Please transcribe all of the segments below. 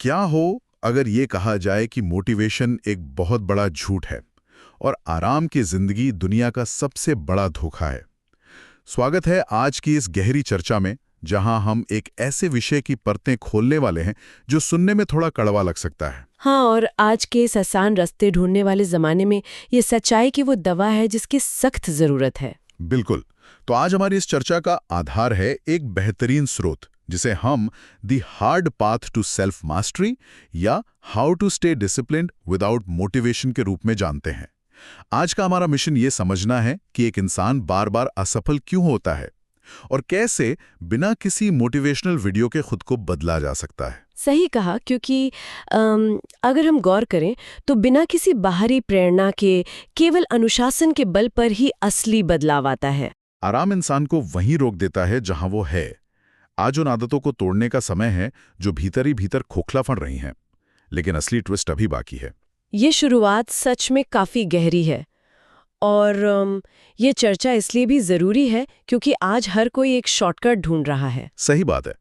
क्या हो अगर ये कहा जाए कि मोटिवेशन एक बहुत बड़ा झूठ है और आराम की जिंदगी दुनिया का सबसे बड़ा धोखा है। स्वागत है आज की इस गहरी चर्चा में, जहां हम एक ऐसे विषय की परतें खोलने वाले हैं जो सुनने में थोड़ा कड़वा लग सकता है। हाँ, और आज के इस आसान रास्ते ढूंढने वाले जमाने में ये सच्चाई की वो दवा है जिसकी सख्त जरूरत है। बिल्कुल। तो आज हमारी इस चर्चा का आधार है एक बेहतरीन स्रोत जिसे हम the hard path to self mastery या how to stay disciplined without motivation के रूप में जानते हैं। आज का हमारा मिशन ये समझना है कि एक इंसान बार बार असफल क्यों होता है और कैसे बिना किसी मोटिवेशनल वीडियो के खुद को बदला जा सकता है। सही कहा, क्योंकि अगर हम गौर करें तो बिना किसी बाहरी प्रेरणा के केवल अनुशासन के बल पर ही असली बदलाव आता है। आराम इंसान को वहीं रोक देता है जहां वो है। आज उन आदतों को तोड़ने का समय है जो भीतर ही भीतर खोखला फन रही हैं, लेकिन असली ट्विस्ट अभी बाकी है। ये शुरुआत सच में काफी गहरी है और ये चर्चा इसलिए भी जरूरी है क्योंकि आज हर कोई एक शॉर्टकट ढूंढ रहा है। सही बात है।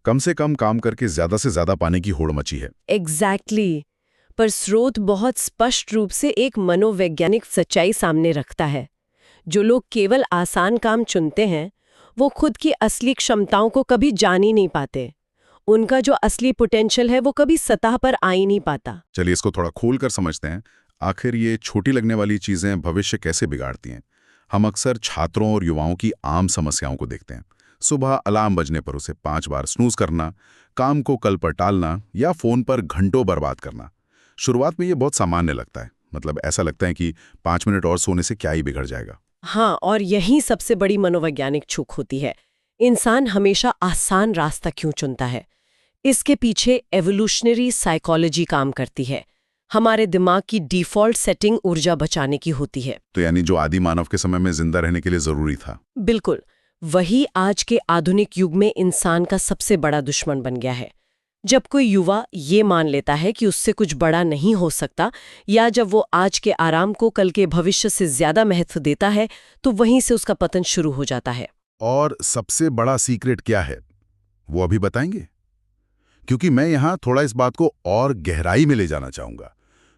कम से कम काम करके ज्यादा से ज्यादा पाने की होड़ मची है। एग्जैक्टली। पर स्रोत बहुत स्पष्ट रूप से एक मनोवैज्ञानिक सच्चाई सामने रखता है। जो लोग केवल आसान काम चुनते हैं वो खुद की असली क्षमताओं को कभी जान ही नहीं पाते। उनका जो असली पोटेंशियल है वो कभी सतह पर आ ही नहीं पाता। चलिए इसको थोड़ा खोल कर समझते हैं। आखिर ये छोटी लगने वाली चीजें भविष्य कैसे बिगाड़ती हैं। हम अक्सर छात्रों और युवाओं की आम समस्याओं को देखते हैं। सुबह अलार्म बजने पर उसे 5 बार स्नूज करना, काम को कल पर टालना या फोन पर घंटों बर्बाद करना। शुरुआत में ये बहुत सामान्य लगता है, मतलब ऐसा लगता है कि 5 मिनट और सोने से क्या ही बिगड़ जाएगा। हाँ, और यही सबसे बड़ी मनोवैज्ञानिक चूक होती है। इंसान हमेशा आसान रास्ता क्यों चुनता है? इसके पीछे एवोल्यूशनरी साइकोलॉजी काम करती है। हमारे दिमाग की डिफ़ॉल्ट सेटिंग ऊर्जा बचाने की होती है। तो यानी जो आदि मानव के समय में जिंदा रहने के लिए जरूरी था, बिल्कुल वही आज के आधुनिक युग में इंसान का सबसे बड़ा दुश्मन बन गया है। जब कोई युवा ये मान लेता है कि उससे कुछ बड़ा नहीं हो सकता, या जब वो आज के आराम को कल के भविष्य से ज्यादा महत्व देता है, तो वहीं से उसका पतन शुरू हो जाता है। और सबसे बड़ा सीक्रेट क्या है वो अभी बताएंगे, क्योंकि मैं यहां थोड़ा इस बात को और गहराई में ले जाना चाहूंगा।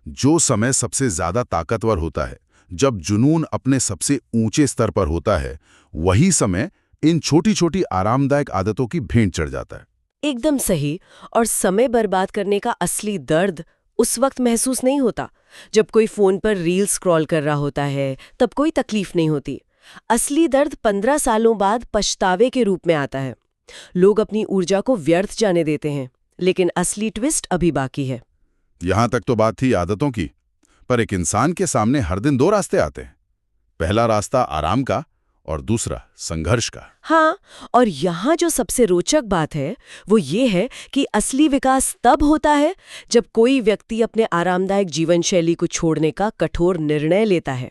जो समय सबसे ज्यादा ताकतवर होता है, जब जुनून अपने सबसे ऊंचे स्तर पर होता है, वही समय इन छोटी छोटी आरामदायक आदतों की भेंट चढ़ जाता है। एकदम सही। और समय बर्बाद करने का असली दर्द उस वक्त महसूस नहीं होता जब कोई फोन पर रील स्क्रॉल कर रहा होता है, तब कोई तकलीफ नहीं होती। असली दर्द 15 सालों बाद पछतावे के रूप में आता है। लोग अपनी ऊर्जा को व्यर्थ जाने देते हैं, लेकिन असली ट्विस्ट अभी बाकी है। यहां तक तो बात थी आदतों की, पर एक इंसान के सामने हर दिन 2 रास्ते आते हैं। पहला रास्ता आराम का और दूसरा संघर्ष का। हाँ, और यहाँ जो सबसे रोचक बात है वो ये है कि असली विकास तब होता है जब कोई व्यक्ति अपने आरामदायक जीवन शैली को छोड़ने का कठोर निर्णय लेता है।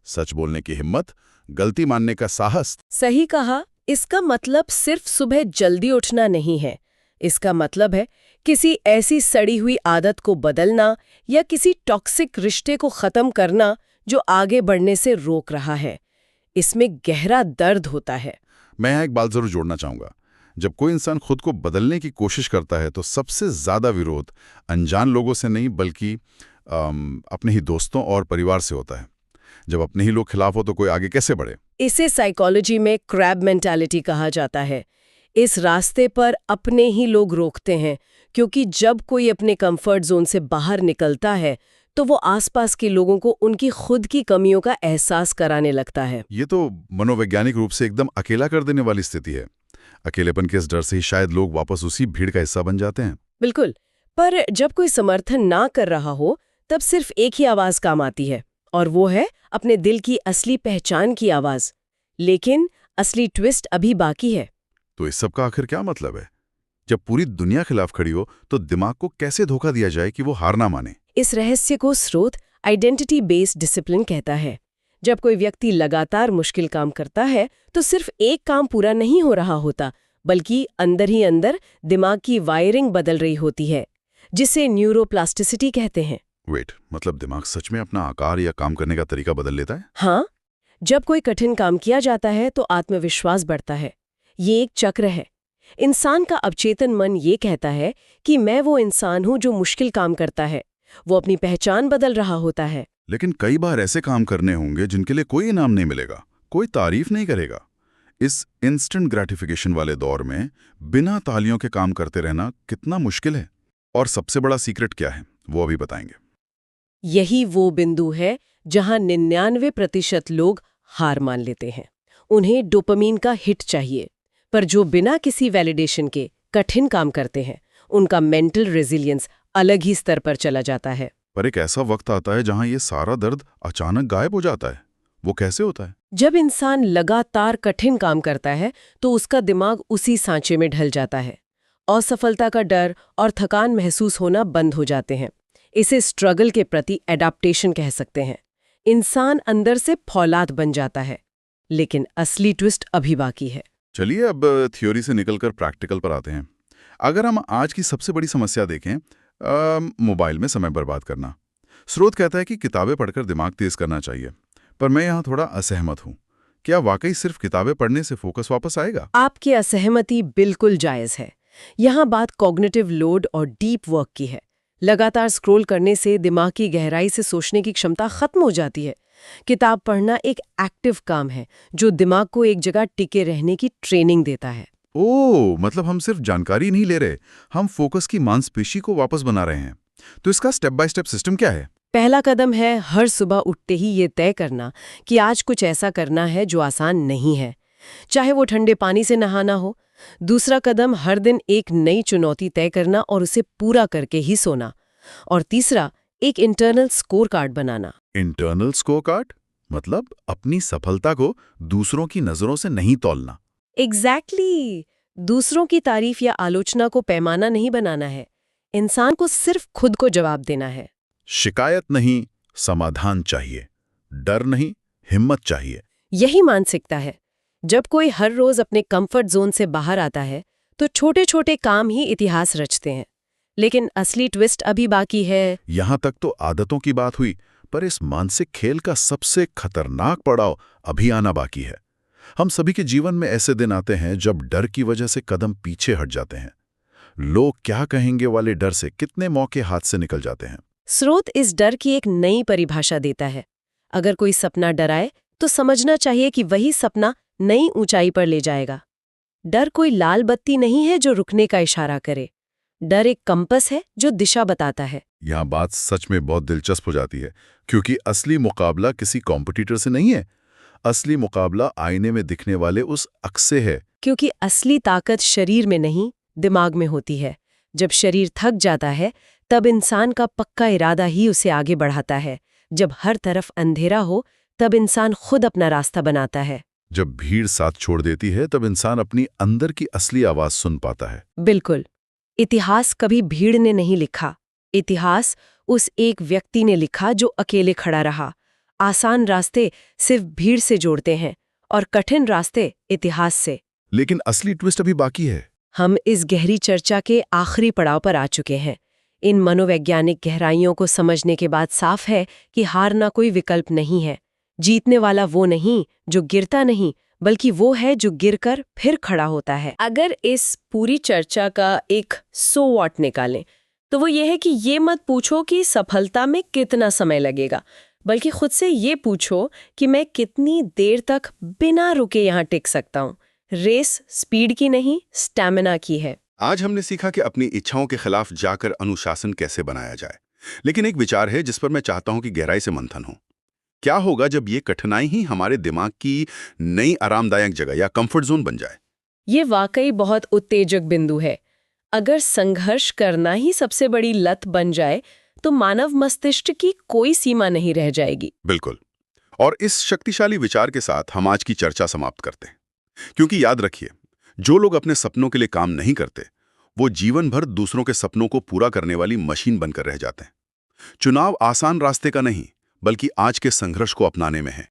सच बोलने की हिम्मत, गलती मानने का साहस। सही कहा। इसका मतलब सिर्फ सुबह जल्दी उठना नहीं है। इसका मतलब है किसी ऐसी सड़ी हुई आदत को बदलना या किसी टॉक्सिक रिश्ते को खत्म करना जो आगे बढ़ने से रोक रहा है। इसमें गहरा दर्द होता है। मैं यहाँ एक बात जरूर जोड़ना चाहूंगा। जब कोई इंसान खुद को बदलने की कोशिश करता है तो सबसे ज्यादा विरोध अनजान लोगों से नहीं, बल्कि अपने ही दोस्तों और परिवार से होता है। जब अपने ही लोग खिलाफ हो तो कोई आगे कैसे बढ़े? इसे साइकोलॉजी में क्रैब मेंटालिटी कहा जाता है। इस रास्ते पर अपने ही लोग रोकते हैं, क्योंकि जब कोई अपने कंफर्ट जोन से बाहर निकलता है तो वो आसपास के लोगों को उनकी खुद की कमियों का एहसास कराने लगता है। ये तो मनोवैज्ञानिक रूप से एकदम अकेला कर देने वाली स्थिति है। अकेलेपन के इस डर से ही शायद लोग वापस उसी भीड़ का हिस्सा बन जाते हैं। बिल्कुल। पर जब कोई समर्थन ना कर रहा हो तब सिर्फ एक ही आवाज काम आती है, और वो है अपने दिल की असली पहचान की आवाज। लेकिन असली ट्विस्ट अभी बाकी है। तो इस सब का आखिर क्या मतलब है? जब पूरी दुनिया खिलाफ खड़ी हो तो दिमाग को कैसे धोखा दिया जाए कि वो हार ना माने? इस रहस्य को स्रोत आइडेंटिटी बेस्ड डिसिप्लिन कहता है। जब कोई व्यक्ति लगातार मुश्किल काम करता है तो सिर्फ एक काम पूरा नहीं हो रहा होता, बल्कि अंदर ही अंदर दिमाग की वायरिंग बदल रही होती है, जिसे न्यूरोप्लास्टिसिटी कहते हैं। वेट, मतलब दिमाग सच में अपना आकार या काम करने का तरीका बदल लेता है? हाँ, जब कोई कठिन काम किया जाता है तो आत्मविश्वास बढ़ता है। ये एक चक्र है। इंसान का अवचेतन मन ये कहता है कि मैं वो इंसान हूं जो मुश्किल काम करता है। वो अपनी पहचान बदल रहा होता है। लेकिन कई बार ऐसे काम करने होंगे जिनके लिए कोई इनाम नहीं मिलेगा, कोई तारीफ नहीं करेगा। इस इंस्टेंट ग्रेटिफिकेशन वाले दौर में बिना तालियों के काम करते रहना कितना मुश्किल है। और सबसे बड़ा सीक्रेट क्या है, वो अभी बताएंगे। यही वो बिंदु है जहां 99% लोग हार मान लेते हैं। उन्हें डोपामीन का हिट चाहिए, पर जो बिना किसी वैलिडेशन के कठिन काम करते हैं, उनका मेंटल रेजिलियंस अलग ही स्तर पर चला जाता है। पर एक ऐसा वक्त आता है जहां ये सारा दर्द अचानक गायब हो जाता है। वो कैसे होता है? जब इंसान लगातार कठिन काम करता है तो उसका दिमाग उसी सांचे में ढल जाता है। असफलता का डर और थकान महसूस होना बंद हो जाते हैं। इसे स्ट्रगल के प्रति एडाप्टेशन कह सकते हैं। इंसान अंदर से फौलाद बन जाता है। लेकिन असली ट्विस्ट अभी बाकी है। चलिए अब थ्योरी से निकलकर प्रैक्टिकल पर आते हैं। अगर हम आज की सबसे बड़ी समस्या देखें, मोबाइल में समय बर्बाद करना। स्रोत कहता है कि किताबें पढ़कर दिमाग तेज करना चाहिए, पर मैं यहाँ थोड़ा असहमत हूँ। क्या वाकई सिर्फ किताबें पढ़ने से फोकस वापस आएगा? आपकी असहमति बिल्कुल जायज़ है। यहाँ बात कॉग्निटिव लोड और डीप वर्क की है। लगातार स्क्रॉल करने से दिमाग की गहराई से सोचने की क्षमता खत्म हो जाती है। किताब पढ़ना एक एक्टिव काम है जो दिमाग को एक जगह टिके रहने की ट्रेनिंग देता है। ओह, मतलब हम सिर्फ जानकारी नहीं ले रहे, हम फोकस की मांसपेशी को वापस बना रहे हैं। तो इसका स्टेप बाय स्टेप सिस्टम क्या है? पहला कदम है हर सुबह उठते ही ये तय करना कि आज कुछ ऐसा करना है जो आसान नहीं है, चाहे वो ठंडे पानी से नहाना हो। दूसरा कदम हर दिन एक नई चुनौती तय करना और उसे पूरा करके ही सोना। और तीसरा, एक इंटरनल स्कोर कार्ड बनाना। इंटरनल स्कोर कार्ड मतलब अपनी सफलता को दूसरों की नजरों से नहीं तौलना। एग्जैक्टली। दूसरों की तारीफ या आलोचना को पैमाना नहीं बनाना है। इंसान को सिर्फ खुद को जवाब देना है। शिकायत नहीं, समाधान चाहिए। डर नहीं, हिम्मत चाहिए। यही मानसिकता है। जब कोई हर रोज अपने कंफर्ट जोन से बाहर आता है तो छोटे छोटे काम ही इतिहास रचते हैं। लेकिन असली ट्विस्ट अभी बाकी है। यहां तक तो आदतों की बात हुई, पर इस मानसिक खेल का सबसे खतरनाक पड़ाव अभी आना बाकी है। हम सभी के जीवन में ऐसे दिन आते हैं जब डर की वजह से कदम पीछे हट जाते हैं। लोग क्या कहेंगे वाले डर से कितने मौके हाथ से निकल जाते हैं। स्रोत इस डर की एक नई परिभाषा देता है। अगर कोई सपना डराए तो समझना चाहिए कि वही सपना नई ऊंचाई पर ले जाएगा। डर कोई लाल बत्ती नहीं है जो रुकने का इशारा करे। डर एक कंपस है जो दिशा बताता है। यहाँ बात सच में बहुत दिलचस्प हो जाती है, क्योंकि असली मुकाबला किसी कॉम्पिटिटर से नहीं है। असली मुकाबला आईने में दिखने वाले उस अक्स से है। क्योंकि असली ताकत शरीर में नहीं, दिमाग में होती है। जब शरीर थक जाता है तब इंसान का पक्का इरादा ही उसे आगे बढ़ाता है। जब हर तरफ अंधेरा हो तब इंसान खुद अपना रास्ता बनाता है। जब भीड़ साथ छोड़ देती है तब इंसान अपनी अंदर की असली आवाज सुन पाता है। बिल्कुल। इतिहास कभी भीड़ ने नहीं लिखा। इतिहास उस एक व्यक्ति ने लिखा जो अकेले खड़ा रहा। आसान रास्ते सिर्फ भीड़ से जोड़ते हैं और कठिन रास्ते इतिहास से। लेकिन असली ट्विस्ट अभी बाकी है। हम इस गहरी चर्चा के आखिरी पड़ाव पर आ चुके हैं। इन मनोवैज्ञानिक गहराइयों को समझने के बाद साफ है कि हारना कोई विकल्प नहीं है। जीतने वाला वो नहीं जो गिरता नहीं, बल्कि वो है जो गिरकर फिर खड़ा होता है। अगर इस पूरी चर्चा का एक सो व्हाट निकालें तो वो ये है कि ये मत पूछो कि सफलता में कितना समय लगेगा, बल्कि खुद से ये पूछो कि मैं कितनी देर तक बिना रुके यहाँ टिक सकता हूँ। रेस स्पीड की नहीं, स्टैमिना की है। आज हमने सीखा कि अपनी इच्छाओं के खिलाफ जाकर अनुशासन कैसे बनाया जाए। लेकिन एक विचार है जिस पर मैं चाहता हूं कि गहराई से मंथन हो। क्या होगा जब ये कठिनाई ही हमारे दिमाग की नई आरामदायक जगह या कंफर्ट जोन बन जाए? ये वाकई बहुत उत्तेजक बिंदु है। अगर संघर्ष करना ही सबसे बड़ी लत बन जाए तो मानव मस्तिष्क की कोई सीमा नहीं रह जाएगी। बिल्कुल। और इस शक्तिशाली विचार के साथ हम आज की चर्चा समाप्त करते हैं। क्योंकि याद रखिए, जो लोग अपने सपनों के लिए काम नहीं करते, वो जीवन भर दूसरों के सपनों को पूरा करने वाली मशीन बनकर रह जाते हैं। चुनाव आसान रास्ते का नहीं, बल्कि आज के संघर्ष को अपनाने में है।